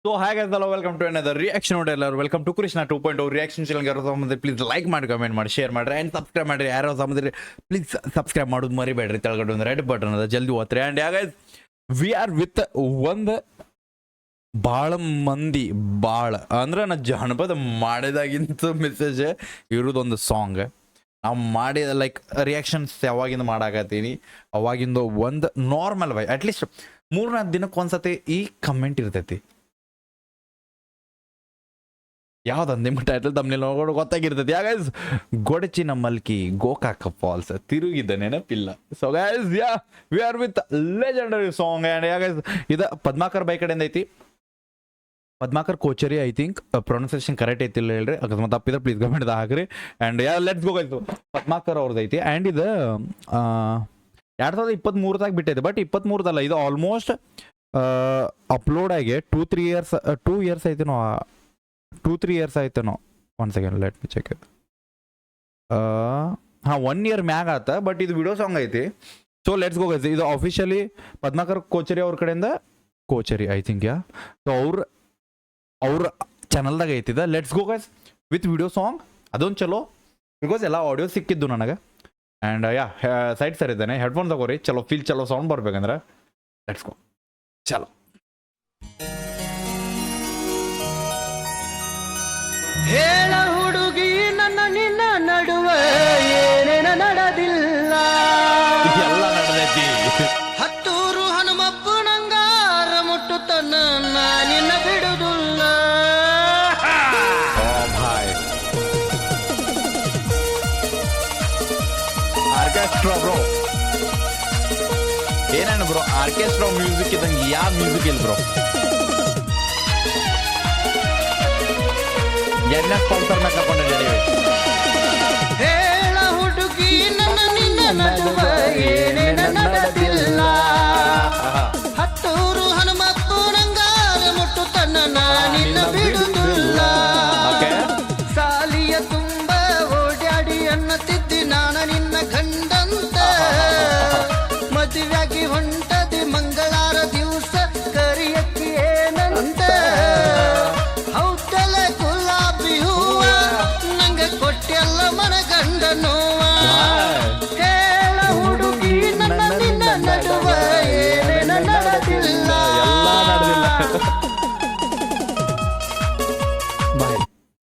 So ಹಾಗಾದಲ್ಲ welcome to another reaction ಎಲ್ಲರೂ welcome to Krishna 2.0 reaction ಚಾನಲ್ಗೆ ಯಾರು ಸಂಬಂಧ ಪ್ಲೀಸ್ ಲೈಕ್ ಮಾಡಿ ಕಮೆಂಟ್ ಮಾಡಿ ಶೇರ್ ಮಾಡಿರಿ ಆ್ಯಂಡ್ ಸಬ್ಸ್ಕ್ರೈಬ್ ಮಾಡಿರಿ ಯಾರೋ ಸಂಬಂಧ ಪ್ಲೀಸ್ ಸಬ್ಸ್ಕ್ರೈಬ್ ಮಾಡೋದು ಮರಿಬೇಡ್ರಿ ತೆಳಗಡೆ ಒಂದು ರೆಡ್ ಬಟನ್ ಅದ ಜಲ್ದಿ ಓದ್ರಿ ಆ್ಯಂಡ್ ಯಾಗೈಸ್ ವಿ ಆರ್ ವಿತ್ ಒಂದು ಭಾಳ ಮಂದಿ ಭಾಳ ಅಂದ್ರೆ ನಾ ಜಾನಪದ ಮಾಡಿದಾಗಿಂತ ಮೆಸೇಜ್ ಇರೋದೊಂದು ಸಾಂಗ್ ನಾವು ಮಾಡಿದ ಲೈಕ್ ರಿಯಾಕ್ಷನ್ಸ್ ಯಾವಾಗಿಂದ ಮಾಡಾಕತ್ತೀನಿ ಅವಾಗಿಂದ ಒಂದು ನಾರ್ಮಲ್ ವೈ ಅಟ್ಲೀಸ್ಟ್ 3-4 ದಿನಕ್ಕೆ ಒಂದ್ಸತಿ ಈ ಕಮೆಂಟ್ ಇರ್ತೈತಿ. ಯಾವ್ದು ನಿಮ್ಮ ಟೈಟಲ್ ತಮ್ಮಲ್ಲಿ ನೋಡೋ ಗೊತ್ತಾಗಿರ್ತೈತಿ. Guys Godachinamalki Gokak falls ತಿರುಗಿದ ನೆನಪಿಲ್ಲ. So guys yeah we are with legendary song and guys ಇದು ಪದ್ಮಾಕರ್ ಬೈ ಕಡೆಯಿಂದ ಐತಿ. Padmakar Kochari I think pronunciation correct ಐತಿಲ್ಲ ಹೇಳ್ರಿ, ಅಕಸ್ಮಾತ್ ತಪ್ಪಿದ್ರೆ ಪ್ಲೀಸ್ ಕಮೆಂಟ್ ಹಾಕ್ರಿ. And yeah let's go guys Padmakar ಅವ್ರದ್ದು ಐತಿ. ಆ್ಯಂಡ್ ಇದು 2023ದಾಗ ಬಿಟ್ಟೈತೆ, ಬಟ್ 23ದಲ್ಲ, ಇದು ಆಲ್ಮೋಸ್ಟ್ ಅಪ್ಲೋಡ್ ಆಗಿ 2 ಇಯರ್ಸ್ ಐತೇನೋ 2-3 ಇಯರ್ಸ್ ಆಯ್ತೇನೋ. 1 second let me check it. 1 year ಮ್ಯಾಗ ಆತ, ಬಟ್ ಇದು ವಿಡಿಯೋ ಸಾಂಗ್ ಐತಿ. So let's go guys. ಇದು ಅಫಿಷಿಯಲಿ ಪದ್ಮಾಕರ್ ಕೋಚರಿ ಅವ್ರ ಕಡೆಯಿಂದ Kochari I think yeah. So ಅವ್ರ ಚಾನಲ್ದಾಗ ಐತಿದ. Let's go guys with video song. ಅದೊಂದು ಚಲೋ ಬಿಕಾಸ್ ಎಲ್ಲ ಆಡಿಯೋ ಸಿಕ್ಕಿದ್ದು ನನಗೆ. ಆ್ಯಂಡ್ ಯಾ ಸೈಡ್ ಸರ್ ಇದ್ದಾನೆ, ಹೆಡ್ಫೋನ್ ತಗೋರಿ, ಚಲೋ ಫೀಲ್ ಚಲೋ ಸೌಂಡ್ ಬರ್ಬೇಕಂದ್ರೆ ಲೆಟ್ಸ್ ಗೋ ಚಲೋ. ಹೇಳ ಹುಡುಗಿ ನನ್ನ ನಿನ್ನ ನಡುವೆ ಏನೇನ ನಡೆದಿಲ್ಲ, ಎಲ್ಲ ನಡೆದೈತಿ. ಹತ್ತೂರು ಹನುಮಪ್ಪನಂಗಾರ ಮುಟ್ಟುತ್ತನ್ನ ನಿನ್ನ ಬಿಡುದಿಲ್ಲ. ಆರ್ಕೆಸ್ಟ್ರಾ ಬ್ರೋ ಏನೇನು ಬ್ರೋ, ಆರ್ಕೆಸ್ಟ್ರಾ ಮ್ಯೂಸಿಕ್ ಇದ್ದಂಗೆ ಯಾವ ಮ್ಯೂಸಿಕ್ ಇಲ್ಲ ಬ್ರೋ. ಎಲ್ಲ ಸ್ಪಾನ್ಸರ್ ನ ಕರ್ಕೊಂಡಿದ್ದೀವಿ. ಹೇಳ ಹುಡುಗಿ ನನ್ನ ನಿನ್ನ ನಡುವೆ ಏನೇನ ನಡೆದಿಲ್ಲ, ಹತ್ತೂರು ಹನುಮಪ್ಪನಂಗಾರ ಮುಟ್ಟುತ್ತನ್ನ ನಿನ್ನ ಬಿಡುದಿಲ್ಲ. ಸಾಲಿಯ ತುಂಬ ಓಡಾಡಿ ಅನ್ನತಿದ್ದಿ ನಾನ ನಿನ್ನ ಗಂಡಂತ, ಮದುವೆಯಾಗಿ ಹೊಂಟದಿ ಮಂಗಳಾರ ದಿವಸ ಕರಿಯಕ್ಕಿ ಏನಂತ. ಹೌದಲ್ಲ ಗುಲಾಬಿ ಹೂವ ನಂಗೆ ಕೊಟ್ಟೆಲ್ಲ ಮನಗಂಡ ನೋವ. ಹೇಳ ಹುಡುಗಿ ನನ್ನ ನಿನ್ನ ನಡುವೆ ಏನೇನ ನಡೆದಿಲ್ಲ.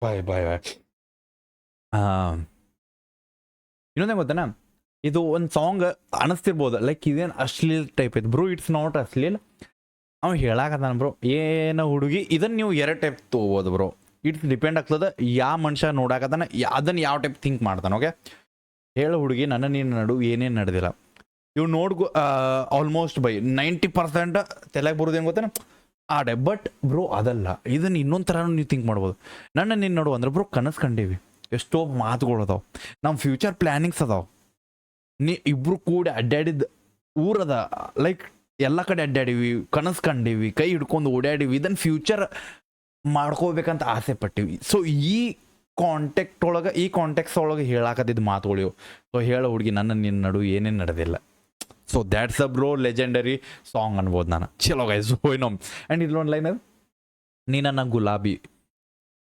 ಬಾಯ್ ಬಾಯ್ ಬಾಯ್. ಇನ್ನೊಂದೇ ಗೊತ್ತೇನ, ಇದು ಒಂದು ಸಾಂಗ್ ಅನಿಸ್ತಿರ್ಬೋದು ಲೈಕ್ ಇದೇನು ಅಶ್ಲೀಲ್ ಟೈಪ್ ಐತೆ ಬ್ರೋ. ಇಟ್ಸ್ ನಾಟ್ ಅಶ್ಲೀಲ್. ಅವ ಹೇಳಾಕತ್ತಾನ ಬ್ರೋ ಏನೋ ಹುಡುಗಿ. ಇದನ್ನು ನೀವು 2 ಟೈಪ್ ತೊಗೋಬೋದು ಬ್ರೋ. ಇಟ್ಸ್ ಡಿಪೆಂಡ್ ಆಗ್ತದೆ ಯಾವ ಮನುಷ್ಯ ನೋಡಾಕತ್ತಾನ, ಅದನ್ನು ಯಾವ ಟೈಪ್ ಥಿಂಕ್ ಮಾಡ್ತಾನೆ. ಓಕೆ, ಹೇಳೋ ಹುಡುಗಿ ನನ್ನ ನೀನು ನಡು ಏನೇನು ನಡೆದಿಲ್ಲ. ಇವು ನೋಡ್ಗೋ ಆಲ್ಮೋಸ್ಟ್ ಬೈ 90% ತಲೆಗೆ ಬರೋದೇನು ಗೊತ್ತೇನ ಆ ಟೈಪ್. ಬಟ್ ಬ್ರೋ ಅದಲ್ಲ, ಇದನ್ನು ಇನ್ನೊಂದು ಥರ ನೀವು ಥಿಂಕ್ ಮಾಡ್ಬೋದು. ನನ್ನ ನೀನು ನಡು ಅಂದ್ರೆ ಬ್ರೋ ಕನಸು ಕಂಡೀವಿ, ಎಷ್ಟೋ ಮಾತುಗಳು ಅದಾವೆ, ನಮ್ಮ ಫ್ಯೂಚರ್ ಪ್ಲ್ಯಾನಿಂಗ್ಸ್ ಅದಾವೆ. ಇಬ್ರು ಕೂಡ ಅಡ್ಡಾಡಿದ ಊರದ ಲೈಕ್ ಎಲ್ಲ ಕಡೆ ಅಡ್ಡಾಡೀವಿ, ಕನಸು ಕಂಡೀವಿ, ಕೈ ಹಿಡ್ಕೊಂಡು ಓಡಾಡೀವಿ, ಇದನ್ನು ಫ್ಯೂಚರ್ ಮಾಡ್ಕೋಬೇಕಂತ ಆಸೆ ಪಟ್ಟಿವಿ. ಸೊ ಈ ಕಾಂಟೆಕ್ಸ್ ಒಳಗೆ ಹೇಳಾಕತ್ತಿದ್ದು ಮಾತುಗಳು. ಸೊ ಹೇಳೋ ಹುಡುಗಿ ನನ್ನ ನಿನ್ನ ನಡು ಏನೇನು ನಡೆದಿಲ್ಲ. So that's a bro legendary song ಅನ್ಬೋದು ನಾನು. ಚಲೋ ಗೈಸ್ ಹೋಯ್ನೊಮ್. ಆ್ಯಂಡ್ ಇಲ್ಲೊಂದು ಲೈನ್ ಅದು, ನೀ ನನ್ನ ಗುಲಾಬಿ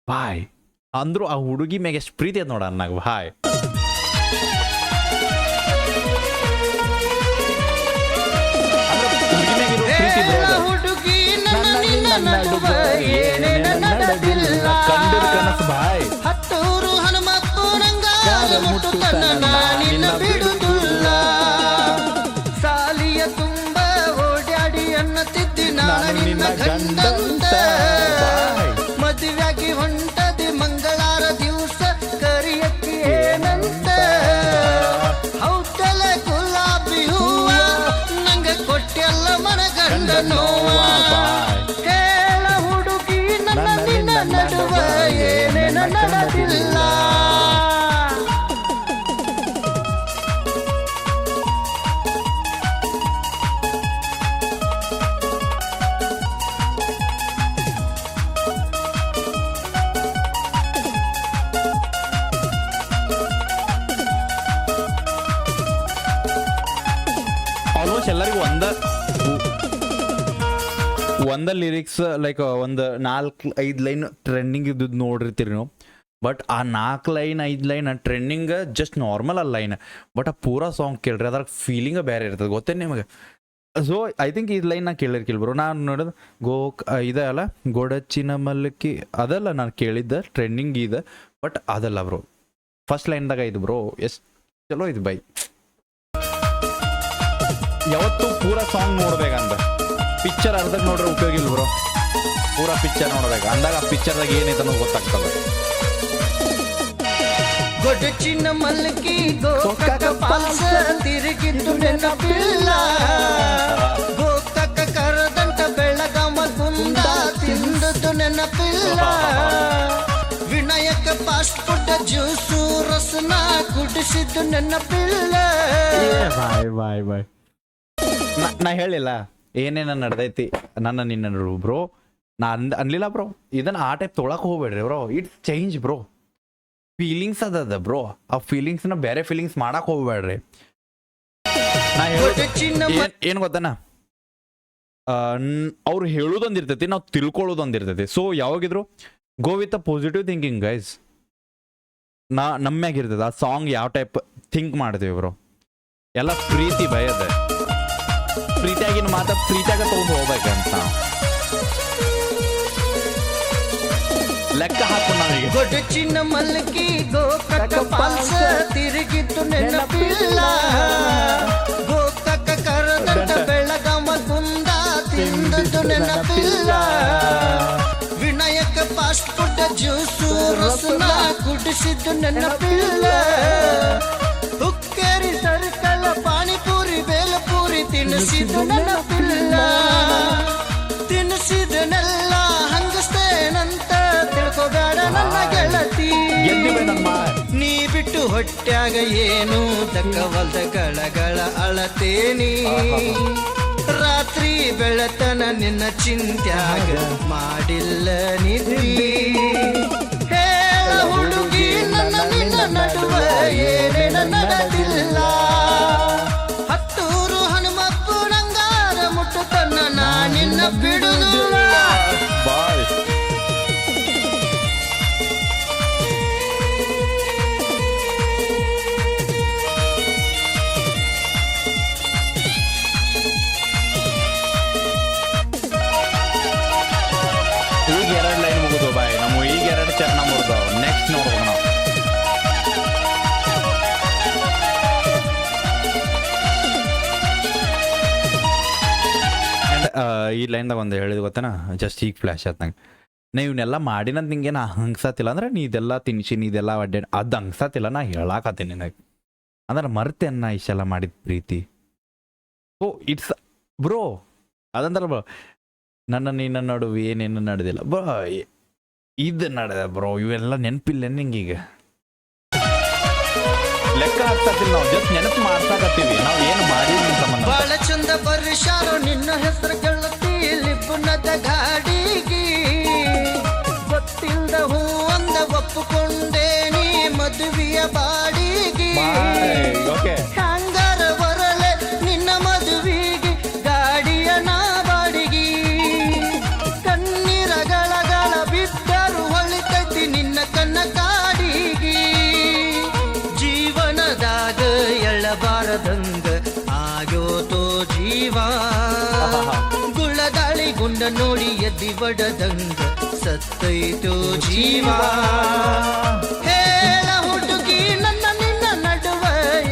ಬಾಯ್ ಅಂದ್ರು ಆ ಹುಡುಗಿ ಮ್ಯಾಗ ಎಷ್ಟು ಪ್ರೀತಿ ಅದ ನೋಡ ಅನ್ನಾಗ ಬಾಯ್. ಹುಡುಗಿ ನನ್ನ ನಿನ್ನ ನಡುವೆ ಏನೇನ ನಡೆದಿಲ್ಲ, ಕಂಡಿರ್ ಕನಸು ಬಾಯ್. ಹತ್ತೂರು ಹನುಮಪ್ಪನಂಗಾರ ಮುಟ್ಟುತ್ತನ್ನ ನಿನ್ನ ಬಿಡುದಿಲ್ಲ. ಸಾಲಿಯ ತುಂಬ ಓಡಾಡಿ ಅನ್ನತಿದ್ದಿ ನಾನ ನಿನ್ನ ಗಂಡಂತ, ಮದುವೆಯಾಗಿ ಹೊಂಟದಿ ಮಂಗಳಾರ ದಿವಸ ಕರಿಯಕ್ಕಿ ಏನಂತ. ಹೌದಲ್ಲ ಗುಲಾಬಿ ಹೂವ ನಂಗೆ ಕೊಟ್ಟೆಲ್ಲ ಮನಗಂಡ ನೋವ. ಹೇಳ ಹುಡುಗಿ ನನ್ನ ನಿನ್ನ ನಡುವೆ ಏನೇನ ನಡೆದಿಲ್ಲ. ಬಂದ ಲಿರಿಕ್ಸ್ ಲೈಕ್ ಒಂದು 4-5 ಲೈನ್ ಟ್ರೆಂಡಿಂಗ್ ಇದ್ದದ್ದು ನೋಡಿರ್ತೀರಿ ನೀವು. ಬಟ್ ಆ 4 line 5 line trending just normal ಅಲ್ಲ ಲೈನ್, ಬಟ್ ಆ ಪೂರಾ ಸಾಂಗ್ ಕೇಳ್ರಿ ಅದ್ರಾಗ ಫೀಲಿಂಗ್ ಬೇರೆ ಇರ್ತದೆ ಗೊತ್ತೇನು ನಿಮಗೆ. ಸೊ ಐ ಥಿಂಕ್ ಈ ಲೈನ್ ನಾ ಕೇಳಿರ್ಕಿಲ್ಲ ಬ್ರೋ. ನಾನು ನೋಡೋದು ಇದೆ ಅಲ್ಲ ಗೋಡಚ್ಚಿನ ಮಲ್ಲಕ್ಕಿ ಅದಲ್ಲ ನಾನು ಕೇಳಿದ್ದ ಟ್ರೆಂಡಿಂಗ್ ಇದೆ, ಬಟ್ ಅದಲ್ಲ ಬ್ರೋ. ಫಸ್ಟ್ ಲೈನ್ದಾಗ ಇದು ಬ್ರೋ ಎಷ್ಟು ಚಲೋ ಇದು ಬೈ. ಯಾವತ್ತು ಪೂರಾ ಸಾಂಗ್ ನೋಡ್ಬೇಕಂತ ಪಿಕ್ಚರ್ ಅರ್ಧಕ್ಕೆ ನೋಡ್ರೆ ಉಪಯೋಗ ಇಲ್ಲ ಬ್ರೋ. ಪೂರಾ ಪಿಕ್ಚರ್ ನೋಡ್ಬೇಕು ಅಂದಾಗ ಆ ಪಿಕ್ಚರ್ದಾಗ ಏನೈತೆ ಅನ್ನೋದು ಗೊತ್ತಾಗ್ತದೆ. ಗೊಡಚಿನ ಮಲ್ಕಿ ಗೋಕಾಕ ಪಾಲ್ಸ ತಿರುಗಿದ್ದು ನೆನಪಿಲ್ಲ, ಗೋಕಾಕ ಕರದಂಟ ಬೆಳಗಾಮ ಗುಂಡ ತಿಂದದ್ದು ನೆನಪಿಲ್ಲ, ವಿನಾಯಕ ಫಾಸ್ಟ್ ಫುಡ್ ಜ್ಯೂಸು ರಸನ ಕುಡಿಸಿದ್ದು ನೆನಪಿಲ್ಲ. ಬಾಯ್ ಬಾಯ್ ಬಾಯ್. ನಾ ಹೇಳಿಲ್ಲ ಏನೇನ ನಡೆದೈತಿ ನನ್ನ ನಿನ್ನ ನಡು ಬ್ರೋ. ನಾ ಅನ್ಲಿಲ್ಲ ಬ್ರೋ. ಇದನ್ನ ಆ ಟೈಪ್ ತೊಗೊಳಕ್ ಹೋಗ್ಬೇಡ್ರಿ bro. It's change bro. Feelings ಅದ ಬ್ರೋ. ಆ ಫೀಲಿಂಗ್ಸ್ನ ಬೇರೆ ಫೀಲಿಂಗ್ಸ್ ಮಾಡಕ್ ಹೋಗ್ಬೇಡ್ರಿ. ನಾ ಏನ್ ಗೊತ್ತನ, ಅವ್ರು ಹೇಳೋದೊಂದಿರ್ತೈತಿ, ನಾವು ತಿಳ್ಕೊಳ್ಳೋದೊಂದಿರ್ತೈತಿ. ಸೊ ಯಾವಾಗಿದ್ರು go with a positive thinking guys. ನಮ್ಮ್ಯಾಗಿರ್ತದೆ ಆ ಸಾಂಗ್ ಯಾವ ಟೈಪ್ ಥಿಂಕ್ ಮಾಡ್ತೀವಿ ಬ್ರೋ. ಎಲ್ಲ ಪ್ರೀತಿ ಭಯದ ಪ್ರೀತಿಯಾಗಿನ ಮಾತ ಪ್ರೀತಿಯಾಗ ತಗೊಂಡು ಹೋಗ್ಬೇಕಂತ ಲೆಕ್ಕ ಹಾಕು ನಾವೀಗ. ಗೊಡಚಿನ ಮಲ್ಕಿ ಗೋಕಾಕ ಪಾಲ್ಸ ತಿರುಗಿದ್ದು ನೆನಪಿಲ್ಲ, ಗೋಕಾಕ ಕರದಂಟ ಬೆಳಗಾಮ ಗುಂಡ ತಿಂದದ್ದು ನೆನಪಿಲ್ಲ, ವಿನಾಯಕ ಫಾಸ್ಟ್ ಫುಡ್ ಜ್ಯೂಸು ರಸನ ಕುಡಿಸಿದ್ದು ನೆನಪಿಲ್ಲ, ಹುಕ್ಕೇರಿ ಸರ್ಕಲ್ ಪಾನಿಪುರಿ ಬೇಲಪುರಿ ತಿನ್ನಿಸಿದ್ದು ನೆನಪಿಲ್ಲ, ತಿನ್ನಿಸಿದನೆಲ್ಲ ಹಂಗಸ್ತೇನಂತ ತಿಳ್ಕೊಬೇಡ ನನ್ನ ಗೆಳತಿ. ನೀ ಬಿಟ್ಟು ಹೊಟ್ಯಾಗ ಏನು ದಕ್ಕವಲ್ದ ಗಳಗಳ ಅಳತೇನಿ, ರಾತ್ರಿ ಬೆಳತನ ನಿನ್ನ ಚಿಂತ್ಯಾಗ ಮಾಡಿಲ್ಲ ನಿದ್ರಿ. ಹೇಳ ಹುಡುಗಿ ನನ್ನ ನಿನ್ನ ನಡುವ ಏನೇನ ನಡೆದಿಲ್ಲ, ಹತ್ತೂರು ಹನುಮಪ್ಪನಂಗಾರ ಮುಟ್ಟುತನ್ನ ನಾ ನಿನ್ನ ಬಿಡುದಿಲ್ಲ. ಬಾಯ್. ಈಗ 2 ಲೈನ್ ಮುಗಿದು ಬಾಯ್. ನಮ್ಮ ಈಗ 2 ಚರಣ ಮುಗಿದವು. ನೆಕ್ಸ್ಟ್ ನೋಡ್ಬೇಕು ನಾವು. ಈ ಲೈನ್ದಾಗ ಒಂದು ಹೇಳಿದ್ ಗೊತ್ತೇನ, ಜಸ್ಟ್ ಈಗ ಫ್ಲ್ಯಾಶ್ ಆಯ್ತು ನಂಗೆ. ನಾ ಇವನ್ನೆಲ್ಲ ಮಾಡಿನಂತ ನಿಂಗೆ ನಾ ಹಂಗ್ಸತ್ತಿಲ್ಲ ಅಂದ್ರೆ ನೀ ಇದೆಲ್ಲ ತಿನ್ಸಿ ನೀ ಇದೆಲ್ಲ ಅಡ್ಡಾಡಿ ಅದು ಹಂಗ್ಸತ್ತಿಲ್ಲ. ನಾ ಹೇಳಾಕತ್ತೀನಿ ನಿನಗೆ ಅಂದ್ರೆ ಮರ್ತೇನ ನಾ ಇಷ್ಟೆಲ್ಲ ಮಾಡಿದ ಪ್ರೀತಿ. ಓ ಇಟ್ಸ್ ಬ್ರೋ ಅದಂದ್ರೆ ಬ್ರೋ ನನ್ನ ನಿನ್ನ ನಡುವೆ ಏನೇನು ನಡೆದಿಲ್ಲ ಬ್ರೋ, ಇದು ನಡೆದ ಬ್ರೋ. ಇವೆಲ್ಲ ನೆನಪಿಲ್ಲ ನಿಂಗೀಗ ಲೆಕ್ಕ ಹಾಕ್ತಿಲ್ಲ ನಾವು, ಜಸ್ಟ್ ನೆನಪು ಮಾಡ್ಸಾಕತ್ತೀವಿ ನಾವು ಏನು ಮಾಡಿ ಸಂಬಂಧ. ಬಾಳ ಚಂದ ಬರ್ಷಾರೋ ನಿನ್ನ ಹೆಸರು ಗೆಳತಿ ಲಿಬ್ಬುನದ ಗಾಡಿಗೆ, ಗೊತ್ತಿಲ್ದ ಹೂ ಅಂದ ಒಪ್ಪುಕೊಂಡೇ ನೀ ಮದುವೆಯ ಬಾಡಿಗೆ. ಹಂಗಾರ ಬರಲೆ ನಿನ್ನ ಮದುವೆಗೆ ಗಾಡಿಯ ನಾ ಬಾಡಿಗೆ, ಕಣ್ಣೀರ ಗಳಗಳ ಬಿದ್ದರು ಹೊಳಿತೈತಿ ನಿನ್ನ ಕನ್ನ ಕಾಡಿಗೆ, ಜೀವನದಾಗ ಎಳ್ಳಬಾರದಂಗ ಆಗೋತೋ ಜೀವ, ಗುಳ್ಳಗಾಳಿ ಗುಂಡ ನೋಡಿ ಎದ್ದಿ ಬಡದಂಗ ಸತ್ತೈತೋ ಜೀವ. ಹೇಳ ಹುಡುಗಿ ನನ್ನ ನಿನ್ನ ನಡುವ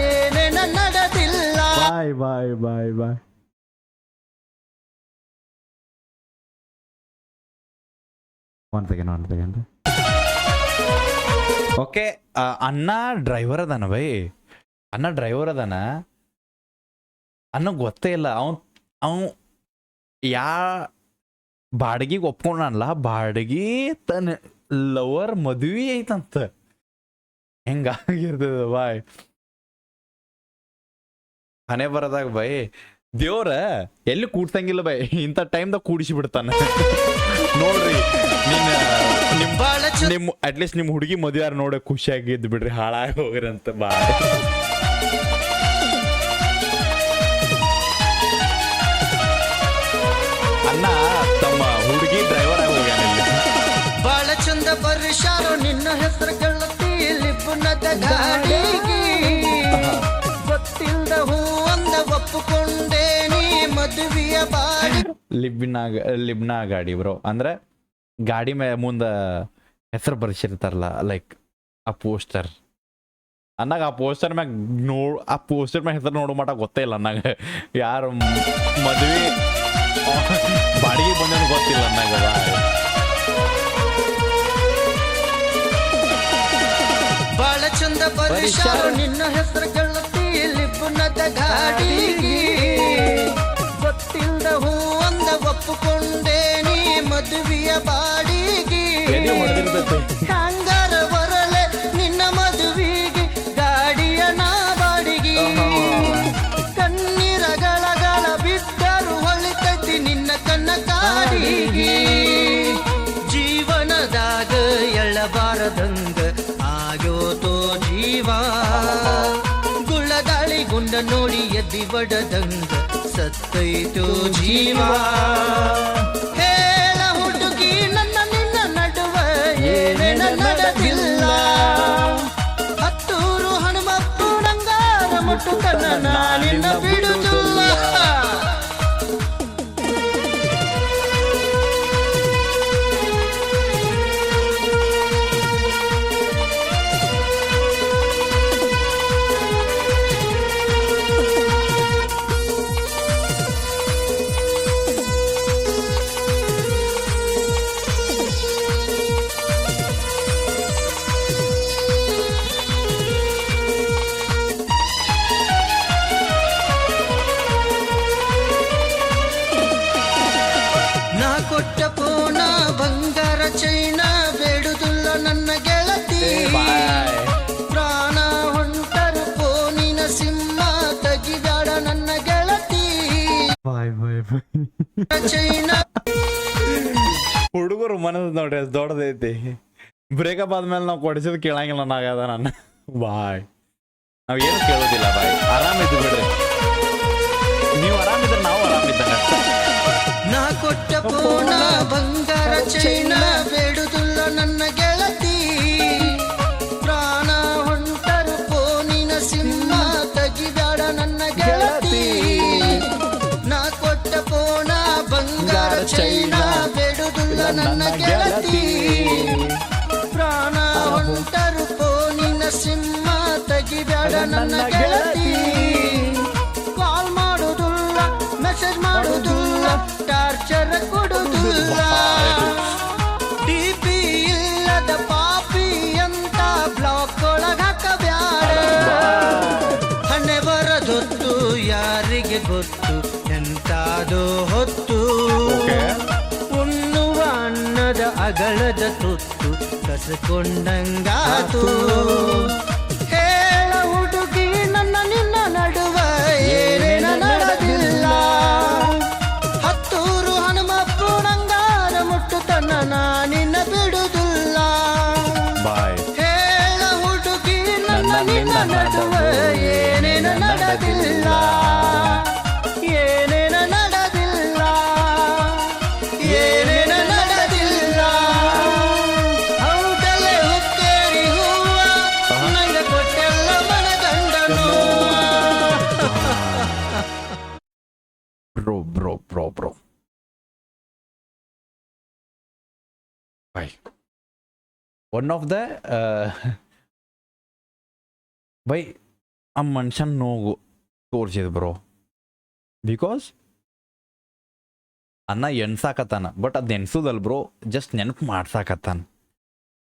ಏನೇನ ನಡೆದಿಲ್ಲ. ಬಾಯ್ ಬಾಯ್ ಬಾಯ್ ಬಾಯ್. ಒಂದು ಸೆಕೆಂಡ್. ಓಕೆ, ಅಣ್ಣ ಡ್ರೈವರ್ ಅದಾನ ಬೈ. ಅಣ್ಣ ಡ್ರೈವರ್ ಅದಾನ, ಅನ್ನ ಗೊತ್ತೇ ಇಲ್ಲ ಅವನು ಯಾ ಬಾಡಿಗೆಗೆ ಒಪ್ಕೊಂಡಲ್ಲ, ಬಾಡಿಗೆ ತನ್ನ ಲವರ್ ಮದುವೆ ಐತಂತ. ಹೆಂಗಾಗಿರ್ತದ ಬಾಯ್ ಹಣೆ ಬರದಾಗ ಬೈ. ದೇವ್ರ ಎಲ್ಲಿ ಕೂಡ್ಸಂಗಿಲ್ಲ ಬೈ, ಇಂಥ ಟೈಮ್ದಾಗ ಕೂಡಿಸಿ ಬಿಡ್ತಾನೆ ನೋಡ್ರಿ. ನಿಮ್ಮ ಅಟ್ಲೀಸ್ಟ್ ನಿಮ್ಮ ಹುಡುಗಿ ಮದುವೆ ಯಾರು ನೋಡ ಖುಷಿಯಾಗಿದ್ದು ಬಿಡ್ರಿ, ಹಾಳಾಗಿ ಹೋಗ್ರಿ ಅಂತ ಬಾಯ್. ಅಣ್ಣ ತಮ್ಮ ಚಂದ ಬರ್ಷಾರೋ ನಿನ್ನ ಹೆಸರು ಗೆಳತಿ ಲಿಬ್ಬನದ ಗಾಡಿಗೆ ಗೊತ್ತಿಲ್ದ ಹೂ ಅಂದ ಒಪ್ಪುಕೊಂಡೇ ನೀ ಮದುವೆಯ ಬಾಡಿ ಲಿಬ್ನಾ ಗಾಡಿ ಬ್ರೋ ಅಂದ್ರೆ ಗಾಡಿ ಮುಂದೆ ಹೆಸರು ಬರ್ಸಿರ್ತಾರಲ್ಲ ಲೈಕ್ ಆ ಪೋಸ್ಟರ್ ಅನ್ನಾಗ ಆ ಪೋಸ್ಟರ್ ಮ್ಯಾಗ ಆ ಪೋಸ್ಟರ್ ಮ್ಯಾಗ ಹೆಸರು ನೋಡೋ ಮಟ ಗೊತ್ತೇ ಇಲ್ಲ ಅನ್ನಾಗ ಯಾರು ಮದ್ವೆ ಬಾಡಿಗೆ ಬಂದ ಗೊತ್ತಿಲ್ಲ ಅನ್ನಾಗ ಬಾಳ ಚಂದ ಬರ್ಷಾರೋ ನಿನ್ನ ಹೆಸರು ಗೆಳತಿ ಲಿಬ್ಬನದ ಗಾಡಿಗೆ ಗೊತ್ತಿಲ್ದ ಹೂ ಅಂದ ಒಪ್ಪುಕೊಂಡೇ ನೀ ಮದುವೆಯ ಬಾಡಿಗೆ ಹಂಗಾರ ಬರಲೆ ನಿನ್ನ ಮದುವೆಗೆ ಗಾಡಿಯ ನಾ ಬಾಡಿಗೆ ಕಣ್ಣೀರ ಗಳಗಳ ಬಿದ್ದರು ಹೊಳಿತೈತಿ ನಿನ್ನ ಕನ್ನ ಕಾಡಿಗೆ ಜೀವನದಾಗ ಎಳ್ಳಬಾರದಂಗ ಆಗೋತೋ ಜೀವ ಗುಳ್ಳಗಾಳಿ ಗುಂಡ ನೋಡಿ ಎದ್ದಿ ಬಡದಂಗ ಸತ್ತೈತೋ ಜೀವ ಹೇಳ ಹುಡುಗಿ ನನ್ನ ನಿನ್ನ ನಡುವ ಏನೇನ ನಡೆದಿಲ್ಲ ಹತ್ತೂರು ಹನುಮಪ್ಪು ನಂಗಾರ ಮುಟ್ಟು ಕನ್ನ ನಾನಿನ್ನ ಬಿಡುತ್ತಿಲ್ಲ ಕೊಟ್ಟ ಪೋನ ಬಂಗಾರ ಚೈನ ಬೇಡುದಿಲ್ಲ ನನ್ನ ಗೆಳತಿ ಪ್ರಾಣ ಹೊಂಟರು ಪೋನಿನ ಸಿಂಹ ತೆಗಿಬೇಡ ನನ್ನ ಗೆಳತಿ ಚೈನ ಹುಡುಗರು ಮನಸ್ಸು ನೋಡ್ರಿ ಅದು ದೊಡ್ಡದೈತಿ ಬ್ರೇಕಪ್ ಆದ್ಮೇಲೆ ನಾವು ಕೊಡಿಸಿದ್ ಕೇಳಂಗಿಲ್ಲ ನಾಗದ ನಾನು ಬಾಯ್ ನಾವ್ ಏನು ಕೇಳೋದಿಲ್ಲ ಬಾಯ್ ಆರಾಮಿದ್ದು ಬಿಡ್ರಿ ನೀವು ಆರಾಮಿದ್ರೆ ನಾವು ಆರಾಮಿದ್ದಂಗ ನಾ ಕೊಟ್ಟ ಪೋನ ಬಂಗಾರ ಚೈನ ಬೇಡುದಿಲ್ಲ ನನ್ನ ಗೆಳತಿ ಪ್ರಾಣ ಹೊಂಟರು ಪೋನಿನ ಸಿಂಹ ತೆಗಿಬೇಡ ನನ್ನ ಗೆಳತಿ ನಾ ಕೊಟ್ಟ ಪೋನ ಬಂಗಾರ ಚೈನ ಬೇಡುದಿಲ್ಲ ನನ್ನ ಗೆಳತಿ ಪ್ರಾಣ ಹೊಂಟರು ಪೋನಿನ ಸಿಂಹ ತೆಗಿಬೇಡ ನನ್ನ ಗೆಳತಿ ಕಾಲ್ ಮಾಡುದಿಲ್ಲ ಮೆಸೇಜ್ ಮಾಡುದಿಲ್ಲ ಟಾರ್ಚರ್ ಕೊಡುದಿಲ್ಲ ಟಿಪಿ ಇಲ್ಲದ ಪಾಪಿ ಅಂತ ಬ್ಲಾಕ್ ಒಳಗ ಹಾಕಬ್ಯಾಡ ಹಣೆ ಬರದೊತ್ತು ಯಾರಿಗೆ ಗೊತ್ತು ಎಂತಾದೋ ಹೊತ್ತು ಉಣ್ಣುವ ಅನ್ನದ ಅಗಳದ ತುತ್ತು ಕಸಕೊಂಡಂಗಾತು ಹೇಳ ಹುಡುಗಿ ನನ್ನ ನಿನ್ನ ನಡುವ ಏನೇನ ನಡೆದಿಲ್ಲ ಹತ್ತೂರು ಹನುಮಪ್ಪು ನಂಗಾರ ಮುಟ್ಟು ತನ್ನ ನಾನಿನ್ನ ಬಿಡುದಿಲ್ಲ ಹೇಳ ಹುಡುಗಿ ನನ್ನ ನಿನ್ನ ನಡುವ ಏನೇನ ನಡೆದಿಲ್ಲ ಏನೇನ ನಡೆದಿಲ್ಲ ಏನೇನ ನಡೆದಿಲ್ಲ ಹೌದಲ್ಲೇ ಹುಕ್ಕೇರಿ ಹೂವ ನಂಗೆ ಕೊಟ್ಟೆಲ್ಲ ಮನಗಂಡನು bro one of the by ಆ ಮನುಷ್ಯನ್ ನೋವು ತೋರಿಸಿದ್ ಬ್ರೋ ಬಿಕಾಸ್ ಅನ್ನ ಎಣ್ಸಾಕತ್ತಾನ ಬಟ್ ಅದು ನೆನ್ಸೋದಲ್ ಬ್ರೋ ಜಸ್ಟ್ ನೆನಪು ಮಾಡ್ಸಾಕತ್ತಾನ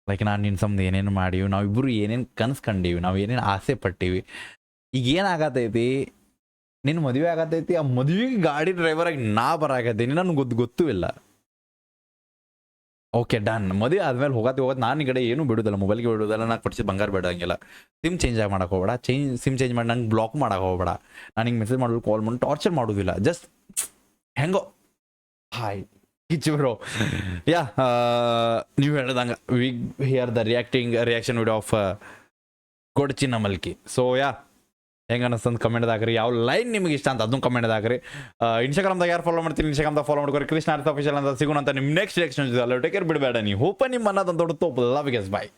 ಲೈಕ್ ನಾನು ನಿನ್ನ ಸಂಬಂಧ ಏನೇನು ಮಾಡೀವಿ ನಾವಿಬ್ಬರು ಏನೇನು ಕನಸು ಕಂಡೀವಿ ನಾವು ಏನೇನು ಆಸೆ ಪಟ್ಟೀವಿ ಈಗ ಏನಾಗತೈತಿ ನಿನ್ನ ಮದುವೆ ಆಗತೈತಿ ಆ ಮದುವೆಗೆ ಗಾಡಿ ಡ್ರೈವರಾಗಿ ನಾ ಬರಾಕತ್ತೀನಿ ನನಗೆ ಗೊತ್ತೂ ಇಲ್ಲ ಓಕೆ ಡನ್ ಮದುವೆ ಆದ್ಮೇಲೆ ಹೋಗತ್ತೆ ನಾನು ಈ ಕಡೆ ಏನು ಬಿಡೋದಿಲ್ಲ ಮೊಬೈಲ್ಗೆ ಬಿಡೋದಲ್ಲ ನಾ ಕೊಡ್ಸಿದ ಬಂಗಾರ ಬೇಡಂಗಿಲ್ಲ ಸಿಮ್ ಚೇಂಜ್ ಆಗಿ ಮಾಡಕ್ಕೆ ಹೋಗ್ಬೇಡ ಸಿಮ್ ಚೇಂಜ್ ಮಾಡಿ ನಂಗೆ ಬ್ಲಾಕ್ ಮಾಡಕ್ಕೆ ಹೋಗ್ಬೇಡ ನಾನು ಹಿಂಗೆ ಮೆಸೇಜ್ ಮಾಡೋದು ಕಾಲ್ ಮಾಡಿ ಟಾರ್ಚರ್ ಮಾಡೋದಿಲ್ಲ ಜಸ್ಟ್ ಹೆಂಗೋ ಹಾಯ್ ಕಿಚ್ಚು ಬ್ರೋ ಯಾ ನೀವು ಹೇಳ್ದಂಗೆ we hear the reaction video of Godachinamalki so yeah ಹೆಂಗೆ ಅನಿಸ್ತಂತ ಕಮೆಂಟ್ದಾಗ್ರಿ. ಯಾವ ಲೈನ್ ನಿಮಗೆ ಇಷ್ಟ ಅಂತ ಅದನ್ನು ಕಮೆಂಟ್ದಾಗ್ರಿ. ಇನ್ಸ್ಟಾಗ್ರಾಮ್ದಾಗ ಯಾರು ಫಾಲೋ ಮಾಡ್ತೀನಿ ಇನ್ಸ್ಟಾಗ್ರಾಮ್ದಾಗ ಫಾಲೋ ಮಾಡ್ಕೊರಿ. ಕೃಷ್ಣ ಅರ್ಥ ಅಫಿಷಿಯಲ್ ಅಂತ ಸಿಗೋಣ ಅಂತ ನಿಮ್ಮ ನೆಕ್ಸ್ಟ್ ಎಕ್ಸ್ಚೇಂಜ್ ಅಲ್ಲ ಟೇಕ್ ಕೇರ್ ಬಿಡಬೇಡ ನೀವು ಹೋಪ ನಿಮ್ಮ ಅನ್ನೋದೊಂದು ದೊಡ್ಡ ತೋಪ ಲವ್ ಗೆಸ್ ಬಾಯ್.